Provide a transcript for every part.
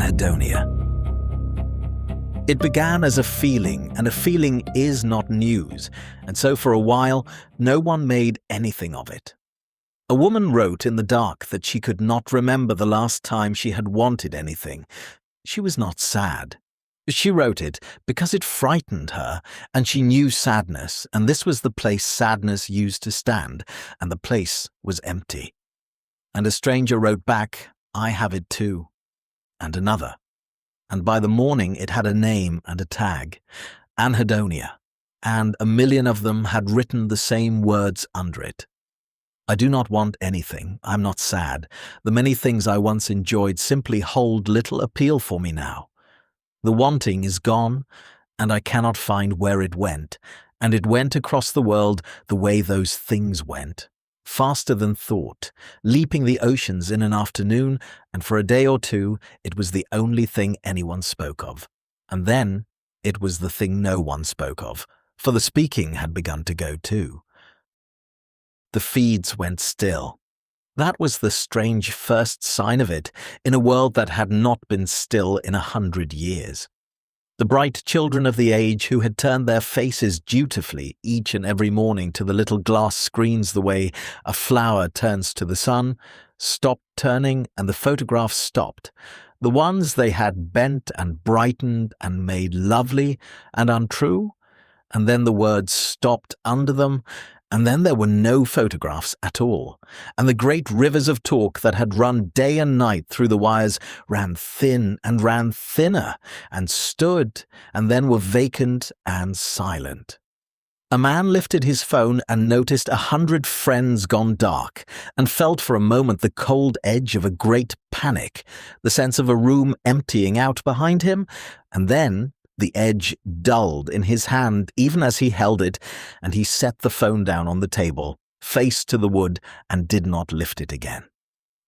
ANHEDONIA. It began as a feeling, and a feeling is not news, and so for a while, no one made anything of it. A woman wrote in the dark that she could not remember the last time she had wanted anything. She was not sad. She wrote it because it frightened her, and she knew sadness, and this was the place sadness used to stand, and the place was empty. And a stranger wrote back, "I have it too," and another. And by the morning it had a name and a tag, ANHEDONIA, and 1,000,000 of them had written the same words under it. I do not want anything, I'm not sad. The many things I once enjoyed simply hold little appeal for me now. The wanting is gone, and I cannot find where it went, and it went across the world the way those things went. Faster than thought, leaping the oceans in an afternoon, and for a day or two it was the only thing anyone spoke of. And then it was the thing no one spoke of, for the speaking had begun to go too. The feeds went still. That was the strange first sign of it, in a world that had not been still in 100 years. The bright children of the age who had turned their faces dutifully each and every morning to the little glass screens the way a flower turns to the sun, stopped turning and the photograph stopped. The ones they had bent and brightened and made lovely and untrue, and then the words stopped under them, and then there were no photographs at all, and the great rivers of talk that had run day and night through the wires ran thin and ran thinner, and stood, and then were vacant and silent. A man lifted his phone and noticed 100 friends gone dark, and felt for a moment the cold edge of a great panic, the sense of a room emptying out behind him, and then the edge dulled in his hand even as he held it, and he set the phone down on the table, face to the wood, and did not lift it again.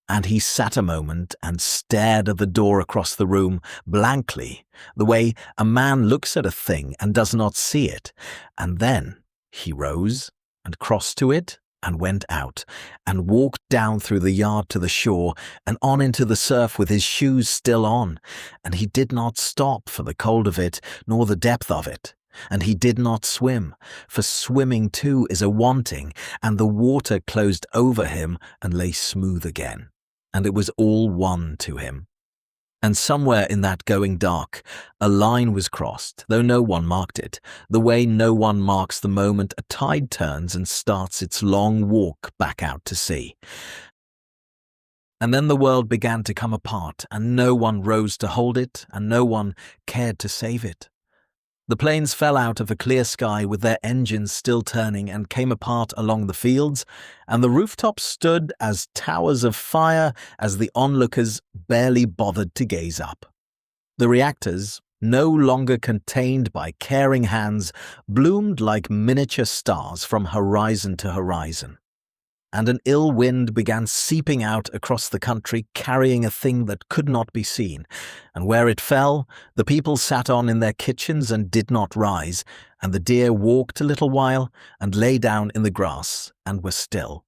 And he sat a moment and stared at the door across the room blankly, the way a man looks at a thing and does not see it, and then he rose and crossed to it and went out, and walked down through the yard to the shore, and on into the surf with his shoes still on, and he did not stop for the cold of it, nor the depth of it, and he did not swim, for swimming too is a wanting, and the water closed over him and lay smooth again, and it was all one to him. And somewhere in that going dark, a line was crossed, though no one marked it, the way no one marks the moment a tide turns and starts its long walk back out to sea. And then the world began to come apart, and no one rose to hold it, and no one cared to save it. The planes fell out of a clear sky with their engines still turning and came apart along the fields, and the rooftops stood as towers of fire as the onlookers barely bothered to gaze up. The reactors, no longer contained by caring hands, bloomed like miniature stars from horizon to horizon. And an ill wind began seeping out across the country, carrying a thing that could not be seen, and where it fell, the people sat on in their kitchens and did not rise, and the deer walked a little while and lay down in the grass and were still.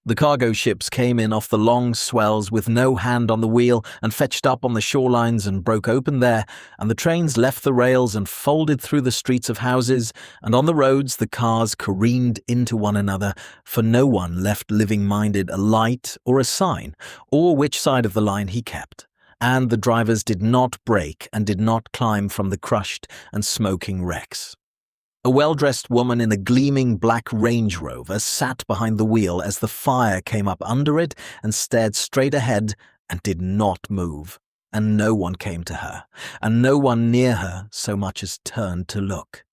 The cargo ships came in off the long swells with no hand on the wheel and fetched up on the shorelines and broke open there, and the trains left the rails and folded through the streets of houses, and on the roads the cars careened into one another, for no one left living-minded a light or a sign, or which side of the line he kept, and the drivers did not brake and did not climb from the crushed and smoking wrecks. A well-dressed woman in a gleaming black Range Rover sat behind the wheel as the fire came up under it and stared straight ahead and did not move, and no one came to her, and no one near her so much as turned to look.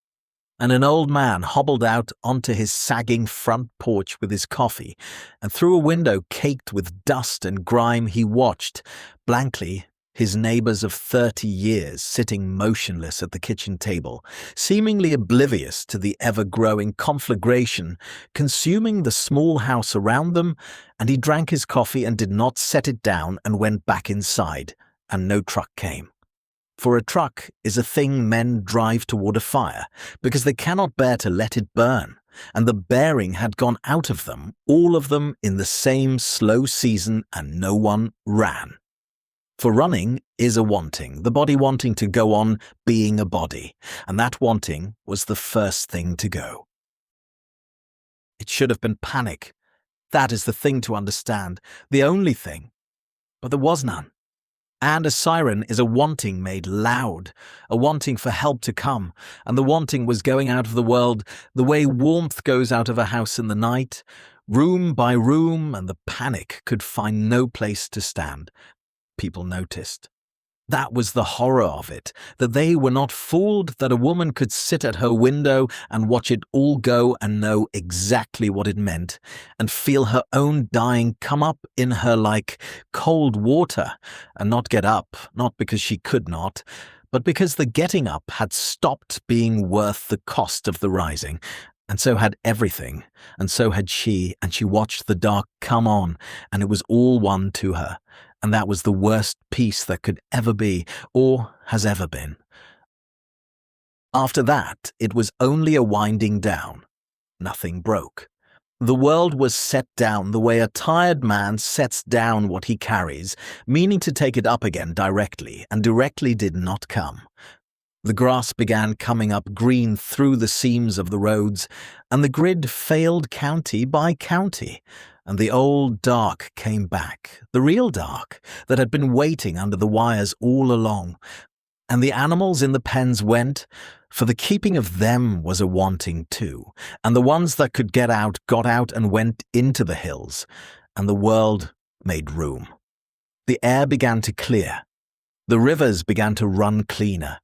And an old man hobbled out onto his sagging front porch with his coffee, and through a window caked with dust and grime he watched, blankly, his neighbours of 30 years sitting motionless at the kitchen table, seemingly oblivious to the ever-growing conflagration consuming the small house around them, and he drank his coffee and did not set it down and went back inside, and no truck came. For a truck is a thing men drive toward a fire, because they cannot bear to let it burn, and the bearing had gone out of them, all of them in the same slow season, and no one ran. For running is a wanting, the body wanting to go on being a body, and that wanting was the first thing to go. It should have been panic. That is the thing to understand, the only thing. But there was none. And a siren is a wanting made loud, a wanting for help to come, and the wanting was going out of the world the way warmth goes out of a house in the night, room by room, and the panic could find no place to stand. People noticed. That was the horror of it, that they were not fooled, that a woman could sit at her window and watch it all go and know exactly what it meant, and feel her own dying come up in her like cold water, and not get up, not because she could not, but because the getting up had stopped being worth the cost of the rising, and so had everything, and so had she, and she watched the dark come on, and it was all one to her. And that was the worst peace that could ever be, or has ever been. After that, it was only a winding down. Nothing broke. The world was set down the way a tired man sets down what he carries, meaning to take it up again directly, and directly did not come. The grass began coming up green through the seams of the roads, and the grid failed county by county, and the old dark came back, the real dark that had been waiting under the wires all along, and the animals in the pens went, for the keeping of them was a wanting too, and the ones that could get out got out and went into the hills, and the world made room. The air began to clear. The rivers began to run cleaner.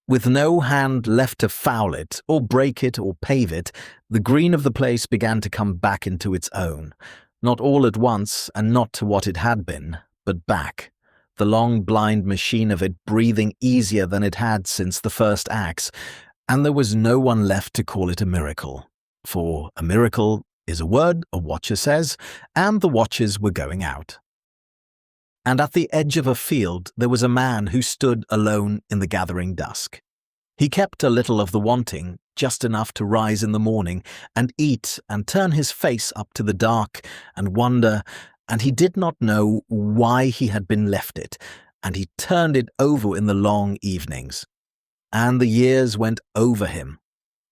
With no hand left to foul it, or break it, or pave it, the green of the place began to come back into its own, not all at once, and not to what it had been, but back, the long blind machine of it breathing easier than it had since the first axe, and there was no one left to call it a miracle, for a miracle is a word a watcher says, and the watchers were going out. And at the edge of a field there was a man who stood alone in the gathering dusk. He kept a little of the wanting, just enough to rise in the morning and eat and turn his face up to the dark and wonder, and he did not know why he had been left it, and he turned it over in the long evenings. And the years went over him.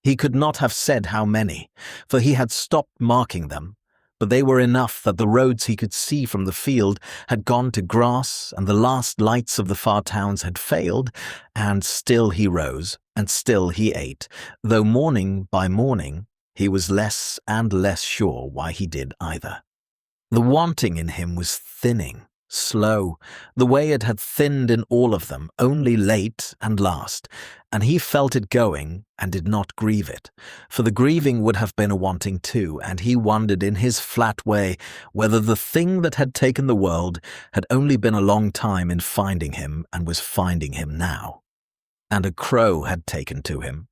He could not have said how many, for he had stopped marking them, but they were enough that the roads he could see from the field had gone to grass, and the last lights of the far towns had failed, and still he rose, and still he ate, though morning by morning he was less and less sure why he did either. The wanting in him was thinning, slow, the way it had thinned in all of them, only late and last, and he felt it going and did not grieve it, for the grieving would have been a wanting too, and he wondered in his flat way whether the thing that had taken the world had only been a long time in finding him and was finding him now. And a crow had taken to him.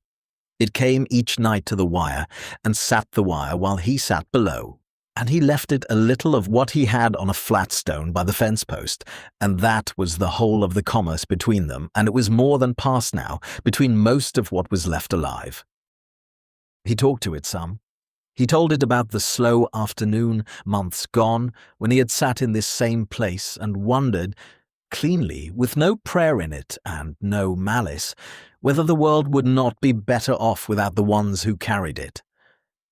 It came each night to the wire and sat the wire while he sat below, and he left it a little of what he had on a flat stone by the fence post, and that was the whole of the commerce between them, and it was more than past now, between most of what was left alive. He talked to it some. He told it about the slow afternoon, months gone, when he had sat in this same place and wondered, cleanly, with no prayer in it and no malice, whether the world would not be better off without the ones who carried it.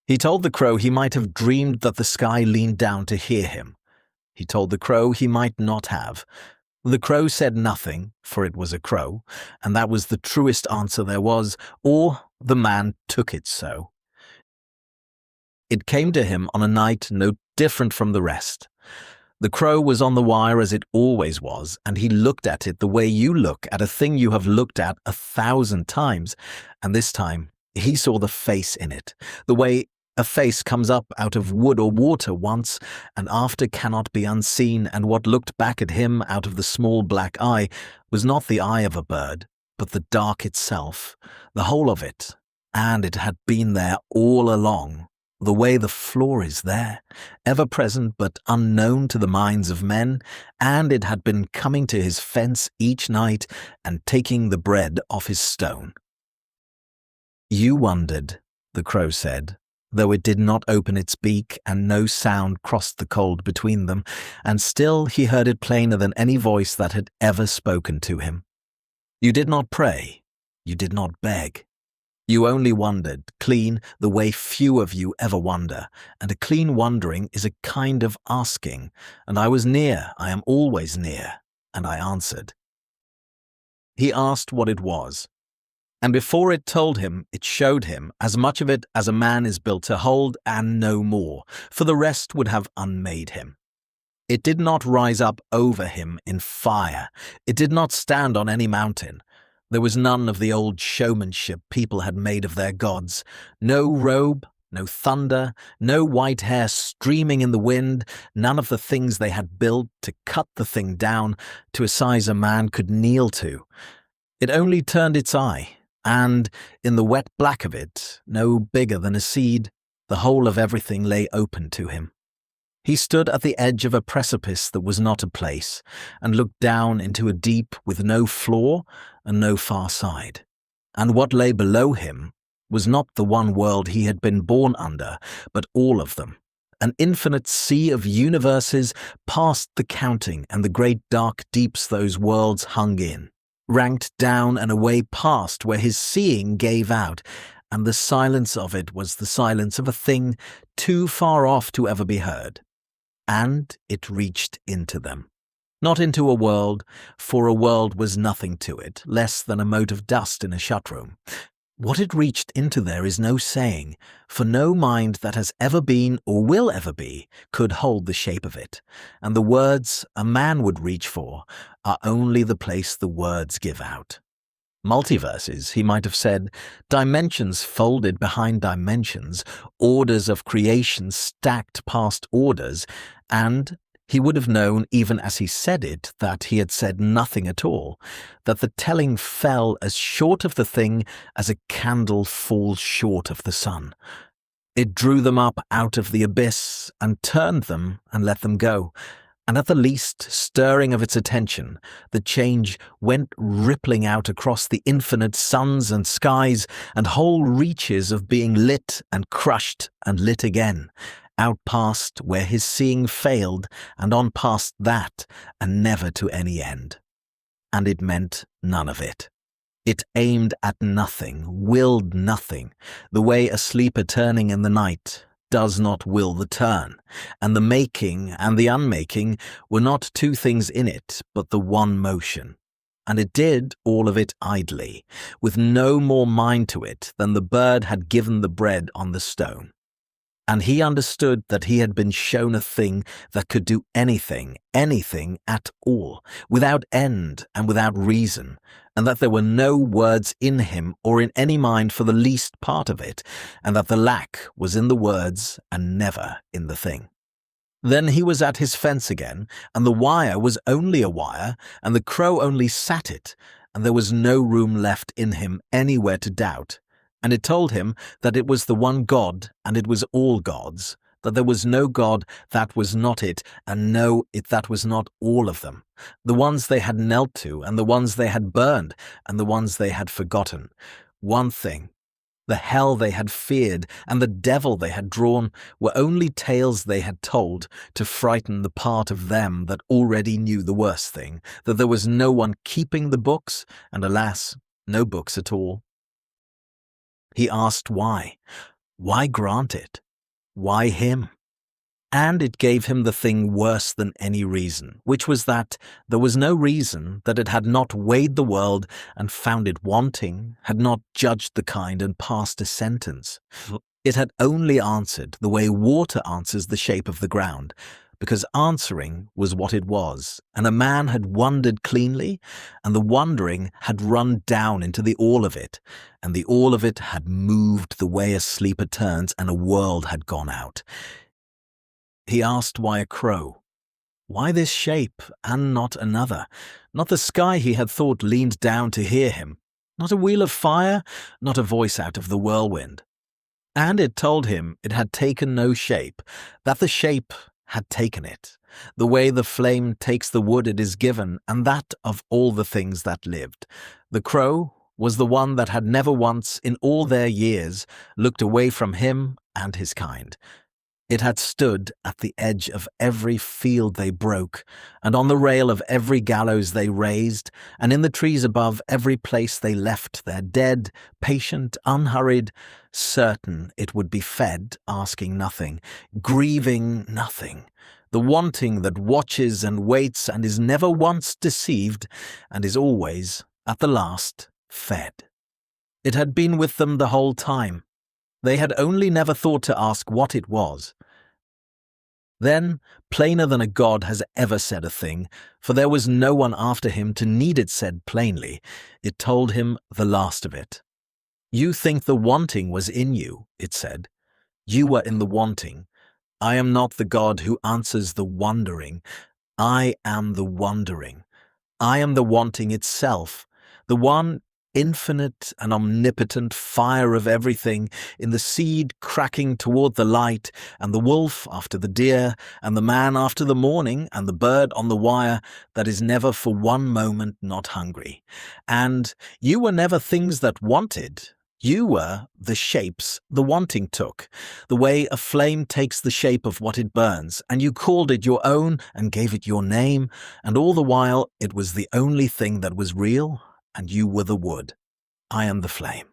He told the crow he might have dreamed that the sky leaned down to hear him. He told the crow he might not have. The crow said nothing, for it was a crow, and that was the truest answer there was, or the man took it so. It came to him on a night no different from the rest. The crow was on the wire as it always was, and he looked at it the way you look at a thing you have looked at 1,000 times, and this time he saw the face in it, the way a face comes up out of wood or water once, and after cannot be unseen, and what looked back at him out of the small black eye was not the eye of a bird, but the dark itself, the whole of it, and it had been there all along, the way the floor is there, ever present but unknown to the minds of men, and it had been coming to his fence each night and taking the bread off his stone. You wondered, the crow said, though it did not open its beak, and no sound crossed the cold between them, and still he heard it plainer than any voice that had ever spoken to him. You did not pray, you did not beg. You only wondered, clean, the way few of you ever wonder, and a clean wondering is a kind of asking, and I was near, I am always near, and I answered. He asked what it was, and before it told him, it showed him as much of it as a man is built to hold and no more, for the rest would have unmade him. It did not rise up over him in fire, it did not stand on any mountain. There was none of the old showmanship people had made of their gods, no robe, no thunder, no white hair streaming in the wind, none of the things they had built to cut the thing down to a size a man could kneel to. It only turned its eye, and, in the wet black of it, no bigger than a seed, the whole of everything lay open to him. He stood at the edge of a precipice that was not a place, and looked down into a deep with no floor and no far side. And what lay below him was not the one world he had been born under, but all of them. An infinite sea of universes past the counting, and the great dark deeps those worlds hung in, ranked down and away past where his seeing gave out, and the silence of it was the silence of a thing too far off to ever be heard. And it reached into them. Not into a world, for a world was nothing to it, less than a mote of dust in a shut-room. What it reached into there is no saying, for no mind that has ever been or will ever be could hold the shape of it, and the words a man would reach for are only the place the words give out. Multiverses, he might have said, dimensions folded behind dimensions, orders of creation stacked past orders, and he would have known, even as he said it, that he had said nothing at all, that the telling fell as short of the thing as a candle falls short of the sun. It drew them up out of the abyss and turned them and let them go. And at the least stirring of its attention, the change went rippling out across the infinite suns and skies and whole reaches of being lit and crushed and lit again, out past where his seeing failed and on past that and never to any end. And it meant none of it. It aimed at nothing, willed nothing, the way a sleeper turning in the night does not will the turn, and the making and the unmaking were not two things in it, but the one motion. And it did all of it idly, with no more mind to it than the bird had given the bread on the stone. And he understood that he had been shown a thing that could do anything, anything at all, without end and without reason, and that there were no words in him or in any mind for the least part of it, and that the lack was in the words and never in the thing. Then he was at his fence again, and the wire was only a wire, and the crow only sat it, and there was no room left in him anywhere to doubt. And it told him that it was the one God, and it was all gods, that there was no God that was not it, and no it that was not all of them, the ones they had knelt to, and the ones they had burned, and the ones they had forgotten. One thing, the hell they had feared, and the devil they had drawn, were only tales they had told to frighten the part of them that already knew the worst thing, that there was no one keeping the books, and alas, no books at all. He asked why. Why grant it? Why him? And it gave him the thing worse than any reason, which was that there was no reason that it had not weighed the world and found it wanting, had not judged the kind and passed a sentence. It had only answered the way water answers the shape of the ground, because answering was what it was, and a man had wondered cleanly, and the wondering had run down into the all of it, and the all of it had moved the way a sleeper turns, and a world had gone out. He asked why a crow. Why this shape and not another? Not the sky he had thought leaned down to hear him. Not a wheel of fire, not a voice out of the whirlwind. And it told him it had taken no shape, that the shape had taken it, the way the flame takes the wood it is given, and that of all the things that lived. The crow was the one that had never once in all their years looked away from him and his kind. It had stood at the edge of every field they broke, and on the rail of every gallows they raised, and in the trees above every place they left their dead, patient, unhurried, certain it would be fed, asking nothing, grieving nothing, the wanting that watches and waits and is never once deceived, and is always, at the last, fed. It had been with them the whole time. They had only never thought to ask what it was. Then, plainer than a god has ever said a thing, for there was no one after him to need it said plainly, it told him the last of it. You think the wanting was in you, it said. You were in the wanting. I am not the God who answers the wondering. I am the wondering. I am the wanting itself, the one infinite and omnipotent fire of everything, in the seed cracking toward the light, and the wolf after the deer, and the man after the morning, and the bird on the wire, that is never for one moment not hungry. And you were never things that wanted. You were the shapes the wanting took, the way a flame takes the shape of what it burns, and you called it your own and gave it your name, and all the while it was the only thing that was real, and you were the wood. I am the flame.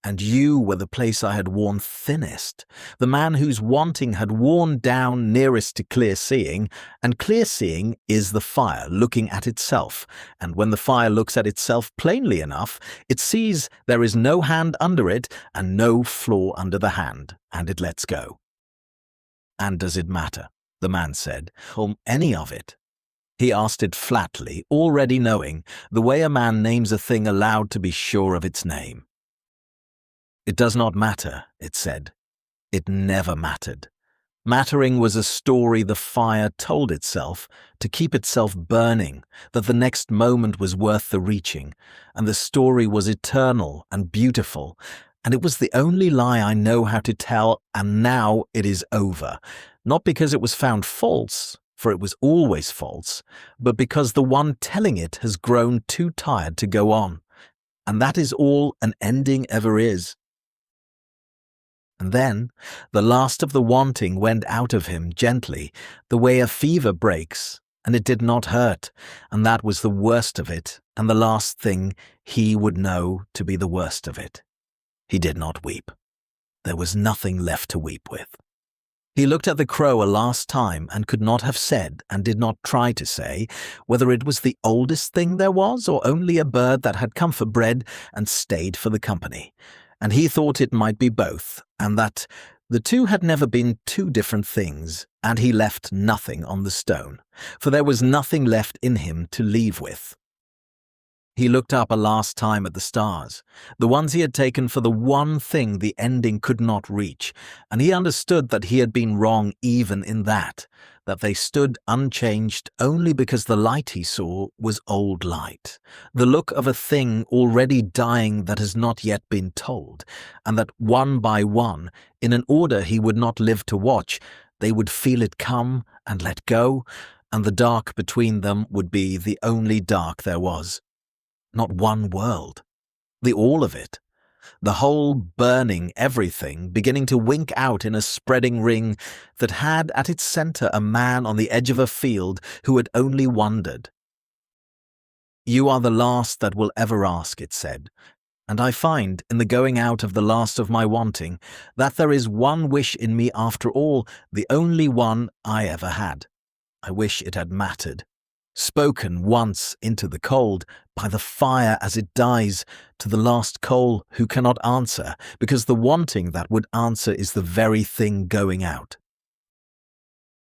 And you were the place I had worn thinnest, the man whose wanting had worn down nearest to clear seeing, and clear seeing is the fire looking at itself, and when the fire looks at itself plainly enough, it sees there is no hand under it and no flaw under the hand, and it lets go. And does it matter, the man said, or any of it? He asked it flatly, already knowing, the way a man names a thing aloud to be sure of its name. It does not matter, it said. It never mattered. Mattering was a story the fire told itself to keep itself burning, that the next moment was worth the reaching, and the story was eternal and beautiful, and it was the only lie I know how to tell, and now it is over, not because it was found false, for it was always false, but because the one telling it has grown too tired to go on. And that is all an ending ever is. And then the last of the wanting went out of him gently, the way a fever breaks, and it did not hurt, and that was the worst of it, and the last thing he would know to be the worst of it. He did not weep. There was nothing left to weep with. He looked at the crow a last time and could not have said, and did not try to say, whether it was the oldest thing there was or only a bird that had come for bread and stayed for the company. And he thought it might be both, and that the two had never been two different things, and he left nothing on the stone, for there was nothing left in him to leave with. He looked up a last time at the stars, the ones he had taken for the one thing the ending could not reach, and he understood that he had been wrong even in that they stood unchanged only because the light he saw was old light, the look of a thing already dying that has not yet been told, and that one by one, in an order he would not live to watch, they would feel it come and let go, and the dark between them would be the only dark there was. Not one world, the all of it, the whole burning everything beginning to wink out in a spreading ring that had at its center a man on the edge of a field who had only wondered. You are the last that will ever ask, it said, and I find in the going out of the last of my wanting that there is one wish in me after all, the only one I ever had. I wish it had mattered. Spoken once into the cold, by the fire as it dies, to the last coal who cannot answer, because the wanting that would answer is the very thing going out.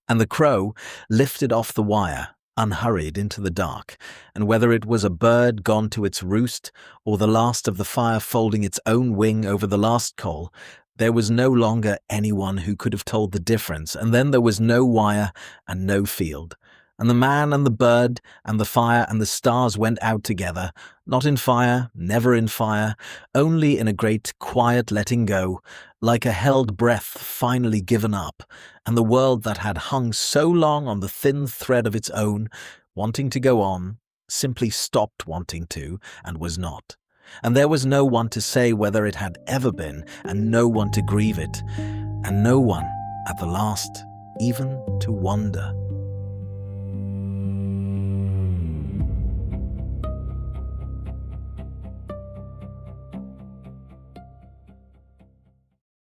And the crow lifted off the wire, unhurried into the dark, and whether it was a bird gone to its roost, or the last of the fire folding its own wing over the last coal, there was no longer anyone who could have told the difference, and then there was no wire and no field. And the man and the bird and the fire and the stars went out together, not in fire, never in fire, only in a great quiet letting go, like a held breath finally given up, and the world that had hung so long on the thin thread of its own, wanting to go on, simply stopped wanting to, and was not. And there was no one to say whether it had ever been, and no one to grieve it. and no one, at the last, even to wonder.